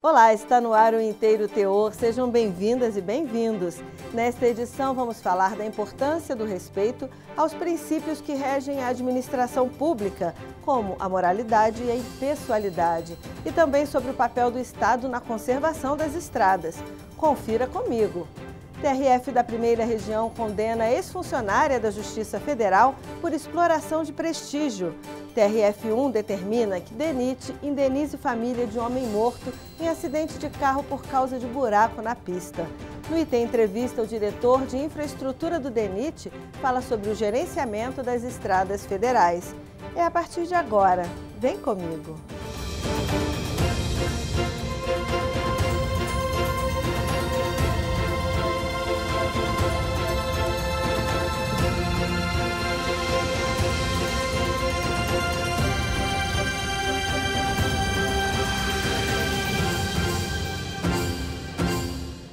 Olá, está no ar o Inteiro Teor. Sejam bem-vindas e bem-vindos. Nesta edição vamos falar da importância do respeito aos princípios que regem a administração pública, como a moralidade e a impessoalidade, e também sobre o papel do Estado na conservação das estradas. Confira comigo. TRF da Primeira Região condena ex-funcionária da Justiça Federal por exploração de prestígio. TRF1 determina que DENIT indenize família de homem morto em acidente de carro por causa de buraco na pista. No item entrevista, o diretor de infraestrutura do DENIT fala sobre o gerenciamento das estradas federais. É a partir de agora. Vem comigo!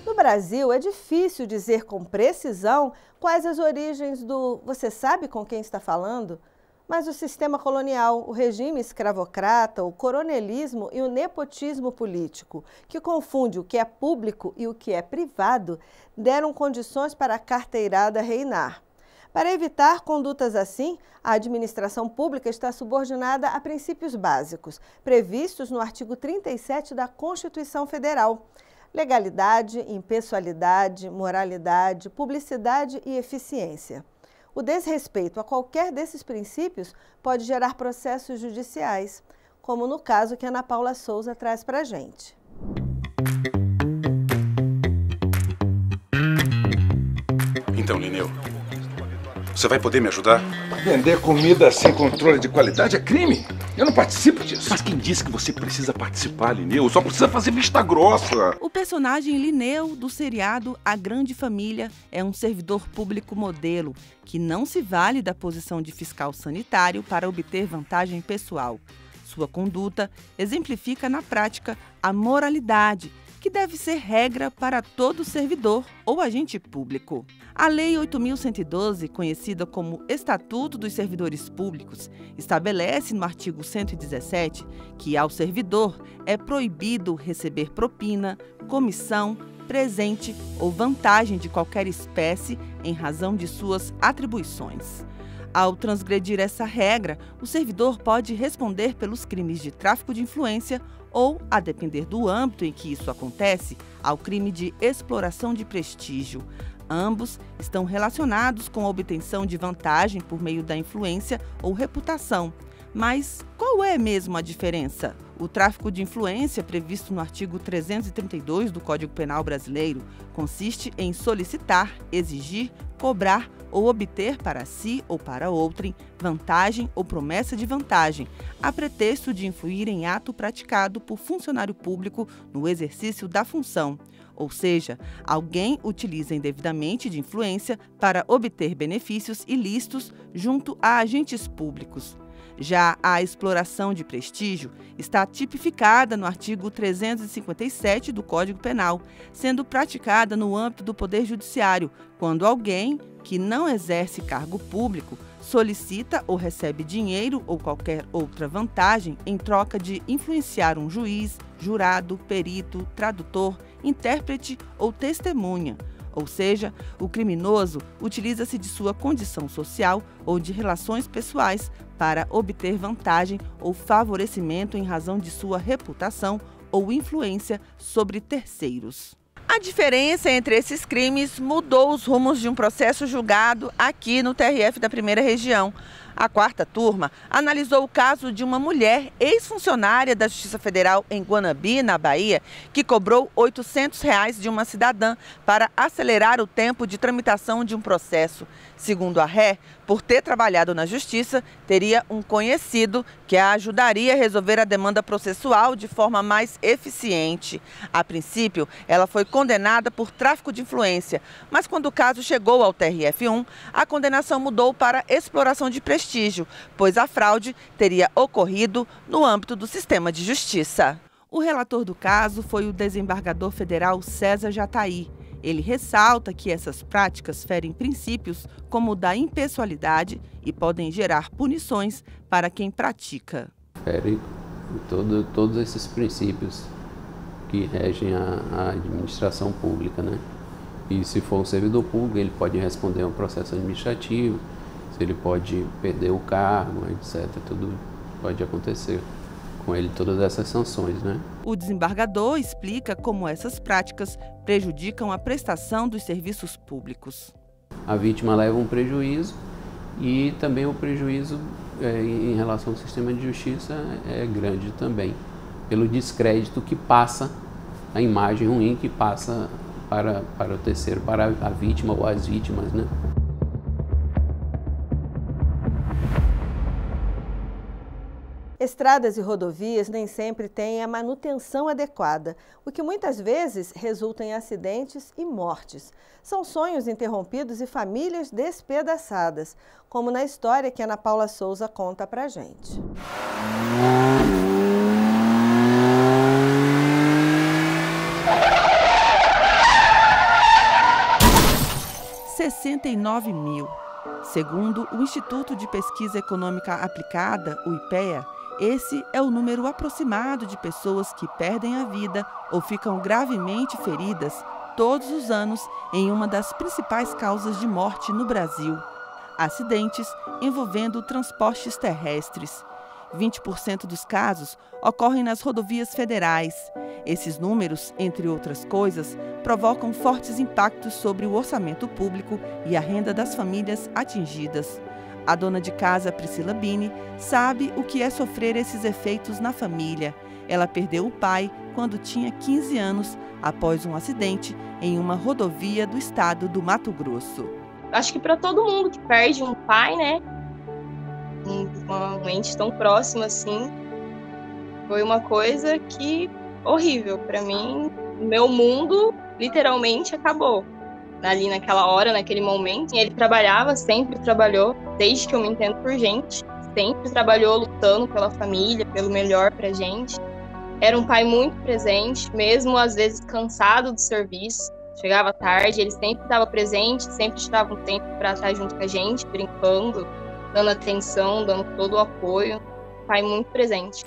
No Brasil, é difícil dizer com precisão quais as origens do "você sabe com quem está falando?", mas o sistema colonial, o regime escravocrata, o coronelismo e o nepotismo político, que confunde o que é público e o que é privado, deram condições para a carteirada reinar. Para evitar condutas assim, a administração pública está subordinada a princípios básicos, previstos no artigo 37 da Constituição Federal. Legalidade, impessoalidade, moralidade, publicidade e eficiência. O desrespeito a qualquer desses princípios pode gerar processos judiciais, como no caso que a Ana Paula Souza traz para a gente. Então, Lineu, você vai poder me ajudar? Vender comida sem controle de qualidade é crime. Eu não participo disso. Mas quem disse que você precisa participar, Lineu? Só precisa fazer vista grossa. O personagem Lineu, do seriado A Grande Família, é um servidor público modelo que não se vale da posição de fiscal sanitário para obter vantagem pessoal. Sua conduta exemplifica na prática a moralidade, que deve ser regra para todo servidor ou agente público. A Lei 8.112, conhecida como Estatuto dos Servidores Públicos, estabelece no artigo 117 que ao servidor é proibido receber propina, comissão, presente ou vantagem de qualquer espécie em razão de suas atribuições. Ao transgredir essa regra, o servidor pode responder pelos crimes de tráfico de influência ou, a depender do âmbito em que isso acontece, ao crime de exploração de prestígio. Ambos estão relacionados com a obtenção de vantagem por meio da influência ou reputação. Mas qual é mesmo a diferença? O tráfico de influência, previsto no artigo 332 do Código Penal brasileiro, consiste em solicitar, exigir, cobrar ou obter para si ou para outrem vantagem ou promessa de vantagem, a pretexto de influir em ato praticado por funcionário público no exercício da função. Ou seja, alguém utiliza indevidamente de influência para obter benefícios ilícitos junto a agentes públicos. Já a exploração de prestígio está tipificada no artigo 357 do Código Penal, sendo praticada no âmbito do Poder Judiciário, quando alguém que não exerce cargo público solicita ou recebe dinheiro ou qualquer outra vantagem em troca de influenciar um juiz, jurado, perito, tradutor, intérprete ou testemunha. Ou seja, o criminoso utiliza-se de sua condição social ou de relações pessoais para obter vantagem ou favorecimento em razão de sua reputação ou influência sobre terceiros. A diferença entre esses crimes mudou os rumos de um processo julgado aqui no TRF da Primeira Região. A quarta turma analisou o caso de uma mulher ex-funcionária da Justiça Federal em Guanabi, na Bahia, que cobrou R$ 800 de uma cidadã para acelerar o tempo de tramitação de um processo. Segundo a ré, por ter trabalhado na Justiça, teria um conhecido que a ajudaria a resolver a demanda processual de forma mais eficiente. A princípio, ela foi condenada por tráfico de influência, mas quando o caso chegou ao TRF1, a condenação mudou para exploração de prestígio, pois a fraude teria ocorrido no âmbito do sistema de justiça. O relator do caso foi o desembargador federal César Jatahy. Ele ressalta que essas práticas ferem princípios como o da impessoalidade e podem gerar punições para quem pratica. Fere todos esses princípios que regem a administração pública, né? E se for um servidor público, ele pode responder a um processo administrativo, se ele pode perder o cargo, etc. Tudo pode acontecer com ele, todas essas sanções, né? O desembargador explica como essas práticas prejudicam a prestação dos serviços públicos. A vítima leva um prejuízo e também o prejuízo em relação ao sistema de justiça é grande também, pelo descrédito que passa, a imagem ruim que passa para o terceiro, para a vítima ou as vítimas, né? Estradas e rodovias nem sempre têm a manutenção adequada, o que muitas vezes resulta em acidentes e mortes. São sonhos interrompidos e famílias despedaçadas, como na história que a Ana Paula Souza conta pra gente. 69 mil. Segundo o Instituto de Pesquisa Econômica Aplicada, o IPEA, esse é o número aproximado de pessoas que perdem a vida ou ficam gravemente feridas todos os anos em uma das principais causas de morte no Brasil: acidentes envolvendo transportes terrestres. 20% dos casos ocorrem nas rodovias federais. Esses números, entre outras coisas, provocam fortes impactos sobre o orçamento público e a renda das famílias atingidas. A dona de casa, Priscila Bini, sabe o que é sofrer esses efeitos na família. Ela perdeu o pai quando tinha 15 anos, após um acidente em uma rodovia do estado do Mato Grosso. Acho que para todo mundo que perde um pai, né, um ente tão próximo assim, foi uma coisa que horrível para mim. Meu mundo literalmente acabou ali naquela hora, naquele momento. E ele trabalhava, sempre trabalhou, desde que eu me entendo por gente, sempre trabalhou lutando pela família, pelo melhor pra gente. Era um pai muito presente, mesmo às vezes cansado do serviço, chegava tarde, ele sempre estava presente, sempre tirava um tempo para estar junto com a gente, brincando, dando atenção, dando todo o apoio. Um pai muito presente.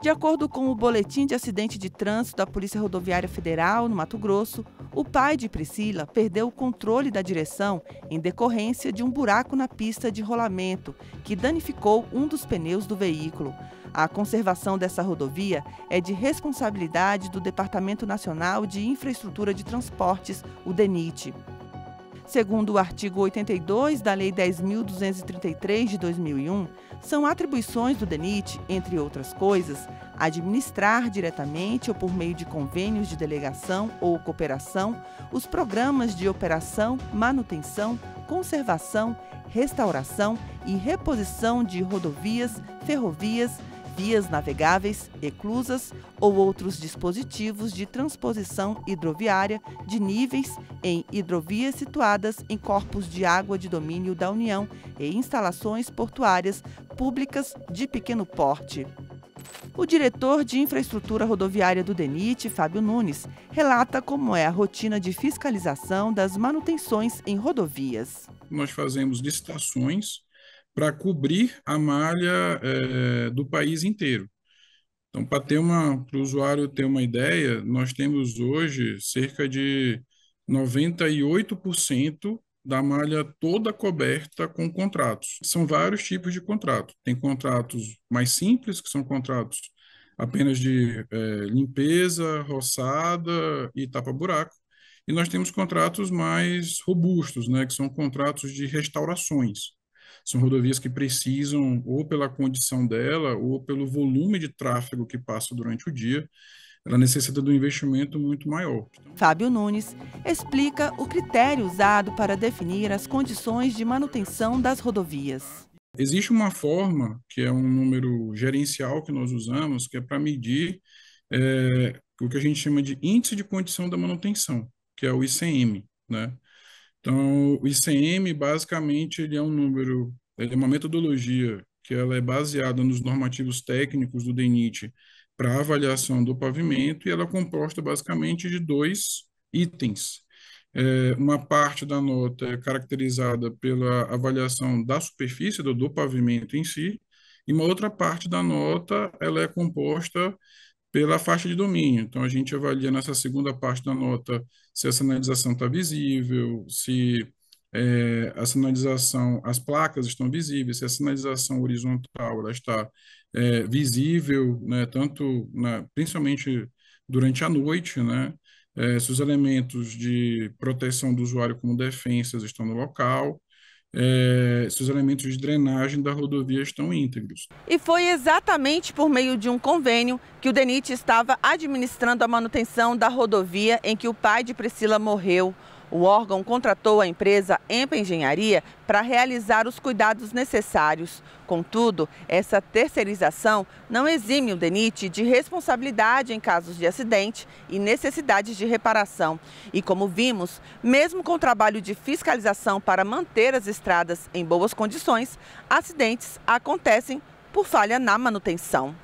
De acordo com o Boletim de Acidente de Trânsito da Polícia Rodoviária Federal, no Mato Grosso, o pai de Priscila perdeu o controle da direção em decorrência de um buraco na pista de rolamento, que danificou um dos pneus do veículo. A conservação dessa rodovia é de responsabilidade do Departamento Nacional de Infraestrutura de Transportes, o DENIT. Segundo o artigo 82 da Lei 10.233 de 2001, são atribuições do DENIT, entre outras coisas, administrar diretamente ou por meio de convênios de delegação ou cooperação os programas de operação, manutenção, conservação, restauração e reposição de rodovias, ferrovias, vias navegáveis, eclusas ou outros dispositivos de transposição hidroviária de níveis em hidrovias situadas em corpos de água de domínio da União e instalações portuárias públicas de pequeno porte. O diretor de Infraestrutura Rodoviária do DENIT, Fábio Nunes, relata como é a rotina de fiscalização das manutenções em rodovias. Nós fazemos licitações para cobrir a malha do país inteiro. Então, para o usuário ter uma ideia, nós temos hoje cerca de 98% da malha toda coberta com contratos. São vários tipos de contrato. Tem contratos mais simples, que são contratos apenas de limpeza, roçada e tapa-buraco. E nós temos contratos mais robustos, né, que são contratos de restaurações. São rodovias que precisam, ou pela condição dela, ou pelo volume de tráfego que passa durante o dia, ela necessita de um investimento muito maior. Fábio Nunes explica o critério usado para definir as condições de manutenção das rodovias. Existe uma forma, que é um número gerencial que nós usamos, que é para medir o que a gente chama de índice de condição da manutenção, que é o ICM, né? Então, o ICM, basicamente, ele é um número, ele é uma metodologia que ela é baseada nos normativos técnicos do DENIT para avaliação do pavimento, e ela é composta, basicamente, de 2 itens. Uma parte da nota é caracterizada pela avaliação da superfície do pavimento em si, e uma outra parte da nota ela é composta pela faixa de domínio. Então, a gente avalia nessa segunda parte da nota se a sinalização está visível, se a sinalização, as placas estão visíveis, se a sinalização horizontal ela está visível, né, tanto principalmente durante a noite, né, se os elementos de proteção do usuário como defensas estão no local, se os elementos de drenagem da rodovia estão íntegros. E foi exatamente por meio de um convênio que o DENIT estava administrando a manutenção da rodovia em que o pai de Priscila morreu. O órgão contratou a empresa EMPA Engenharia para realizar os cuidados necessários. Contudo, essa terceirização não exime o DENIT de responsabilidade em casos de acidente e necessidades de reparação. E como vimos, mesmo com o trabalho de fiscalização para manter as estradas em boas condições, acidentes acontecem por falha na manutenção.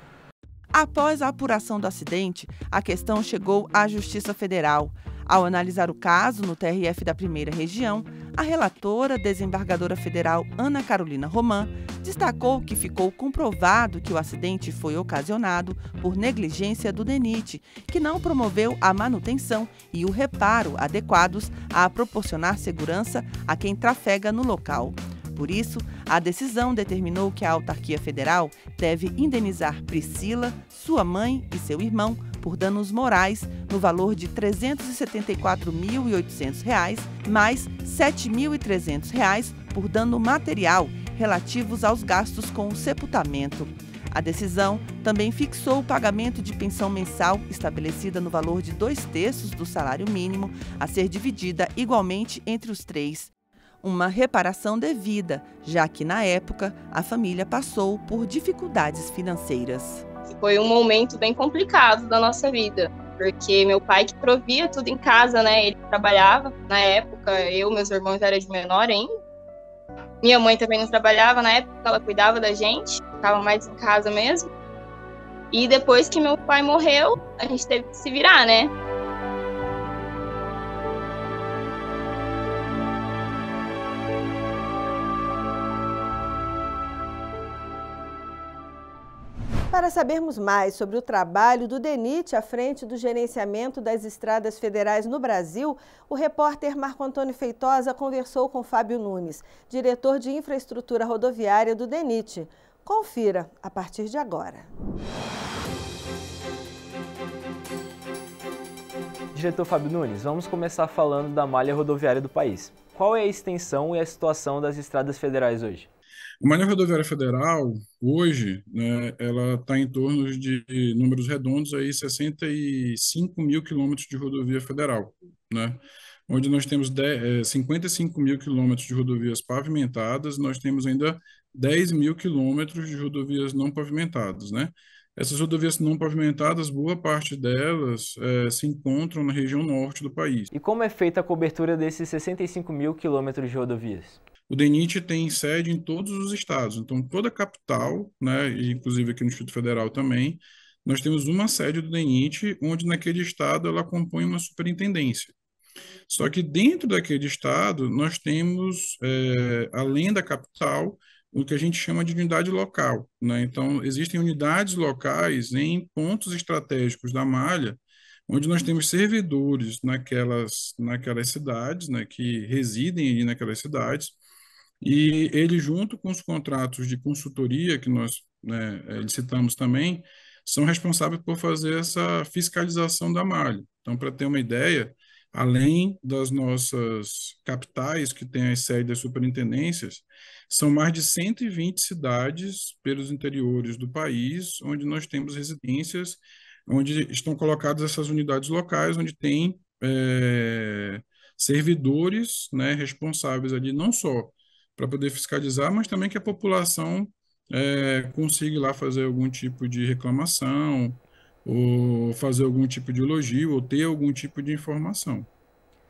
Após a apuração do acidente, a questão chegou à Justiça Federal. Ao analisar o caso no TRF da Primeira Região, a relatora, desembargadora federal Ana Carolina Roman, destacou que ficou comprovado que o acidente foi ocasionado por negligência do DENIT, que não promoveu a manutenção e o reparo adequados a proporcionar segurança a quem trafega no local. Por isso, a decisão determinou que a autarquia federal deve indenizar Priscila, sua mãe e seu irmão por danos morais no valor de R$ 374.800, mais R$ 7.300 por dano material relativos aos gastos com o sepultamento. A decisão também fixou o pagamento de pensão mensal estabelecida no valor de 2/3 do salário mínimo, a ser dividida igualmente entre os três. Uma reparação devida, já que, na época, a família passou por dificuldades financeiras. Foi um momento bem complicado da nossa vida, porque meu pai que provia tudo em casa, né? Ele trabalhava na época, meus irmãos eram de menor ainda. Minha mãe também não trabalhava na época, ela cuidava da gente, ficava mais em casa mesmo. E depois que meu pai morreu, a gente teve que se virar, né? Para sabermos mais sobre o trabalho do DENIT à frente do gerenciamento das estradas federais no Brasil, o repórter Marco Antônio Feitosa conversou com Fábio Nunes, diretor de infraestrutura rodoviária do DENIT. Confira a partir de agora. Diretor Fábio Nunes, vamos começar falando da malha rodoviária do país. Qual é a extensão e a situação das estradas federais hoje? A malha rodoviária federal, hoje, né, ela está em torno de números redondos, aí 65 mil quilômetros de rodovia federal, né? Onde nós temos 55 mil quilômetros de rodovias pavimentadas, nós temos ainda 10 mil quilômetros de rodovias não pavimentadas, né? Essas rodovias não pavimentadas, boa parte delas se encontram na região norte do país. E como é feita a cobertura desses 65 mil quilômetros de rodovias? O DENIT tem sede em todos os estados, então toda a capital, né, e inclusive aqui no Distrito Federal também, nós temos uma sede do DENIT, onde naquele estado ela compõe uma superintendência. Só que dentro daquele estado nós temos, além da capital, o que a gente chama de unidade local, né? Então existem unidades locais em pontos estratégicos da malha, onde nós temos servidores naquelas cidades, né, que residem ali naquelas cidades. E ele, junto com os contratos de consultoria que nós licitamos também, são responsáveis por fazer essa fiscalização da malha. Então, para ter uma ideia, além das nossas capitais, que têm as sedes das superintendências, são mais de 120 cidades pelos interiores do país, onde nós temos residências, onde estão colocadas essas unidades locais, onde tem servidores, né, responsáveis ali não só para poder fiscalizar, mas também que a população consiga lá fazer algum tipo de reclamação, ou fazer algum tipo de elogio, ou ter algum tipo de informação.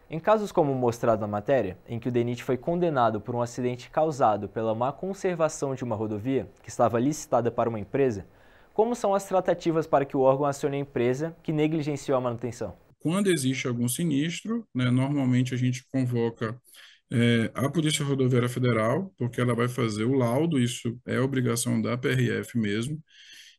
Em casos como mostrado na matéria, em que o DENIT foi condenado por um acidente causado pela má conservação de uma rodovia, que estava licitada para uma empresa, como são as tratativas para que o órgão acione a empresa que negligenciou a manutenção? Quando existe algum sinistro, né, normalmente a gente convoca a Polícia Rodoviária Federal, porque ela vai fazer o laudo, isso é obrigação da PRF mesmo,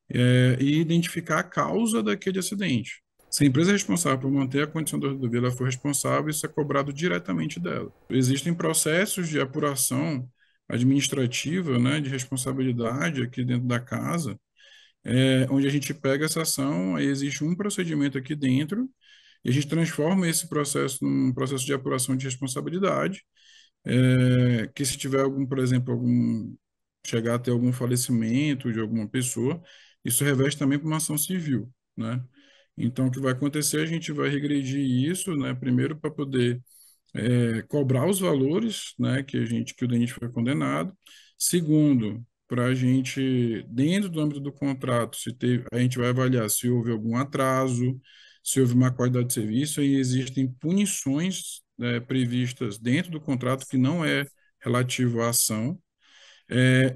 e identificar a causa daquele acidente. Se a empresa responsável por manter a condição da rodovia ela for responsável, isso é cobrado diretamente dela. Existem processos de apuração administrativa, né, de responsabilidade aqui dentro da casa, onde a gente pega essa ação, aí existe um procedimento aqui dentro, e a gente transforma esse processo num processo de apuração de responsabilidade, que se tiver por exemplo, chegar a ter algum falecimento de alguma pessoa, isso reveste também para uma ação civil, né? Então, o que vai acontecer, a gente vai regredir isso, né? Primeiro, para poder cobrar os valores, né? Que o DENIT foi condenado. Segundo, para a gente, dentro do âmbito do contrato, a gente vai avaliar se houve algum atraso, se houve má qualidade de serviço, e existem punições previstas dentro do contrato que não é relativo à ação.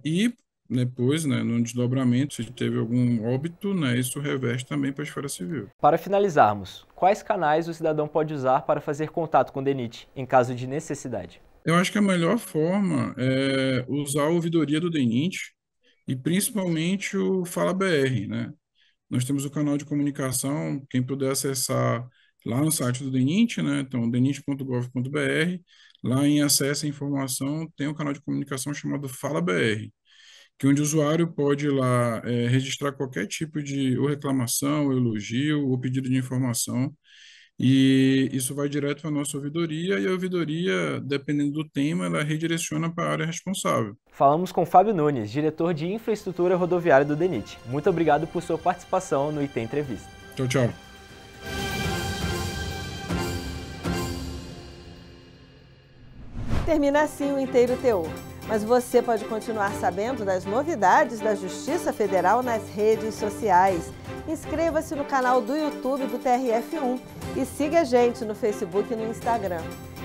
E depois, né, no desdobramento, se teve algum óbito, né, isso reveste também para a esfera civil. Para finalizarmos, quais canais o cidadão pode usar para fazer contato com o DENIT, em caso de necessidade? Eu acho que a melhor forma é usar a ouvidoria do DENIT e principalmente o Fala BR, né? Nós temos o canal de comunicação, quem puder acessar lá no site do DENIT, né? Então, denit.gov.br, lá em acesso à informação tem um canal de comunicação chamado Fala BR, que onde o usuário pode ir lá registrar qualquer tipo de ou reclamação, ou elogio, ou pedido de informação, e isso vai direto para a nossa ouvidoria, e a ouvidoria, dependendo do tema, ela redireciona para a área responsável. Falamos com Fábio Nunes, diretor de Infraestrutura Rodoviária do DENIT. Muito obrigado por sua participação no IT Entrevista. Tchau, tchau. Termina assim o Inteiro Teor. Mas você pode continuar sabendo das novidades da Justiça Federal nas redes sociais. Inscreva-se no canal do YouTube do TRF1 e siga a gente no Facebook e no Instagram.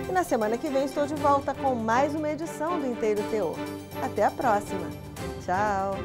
E na semana que vem estou de volta com mais uma edição do Inteiro Teor. Até a próxima. Tchau!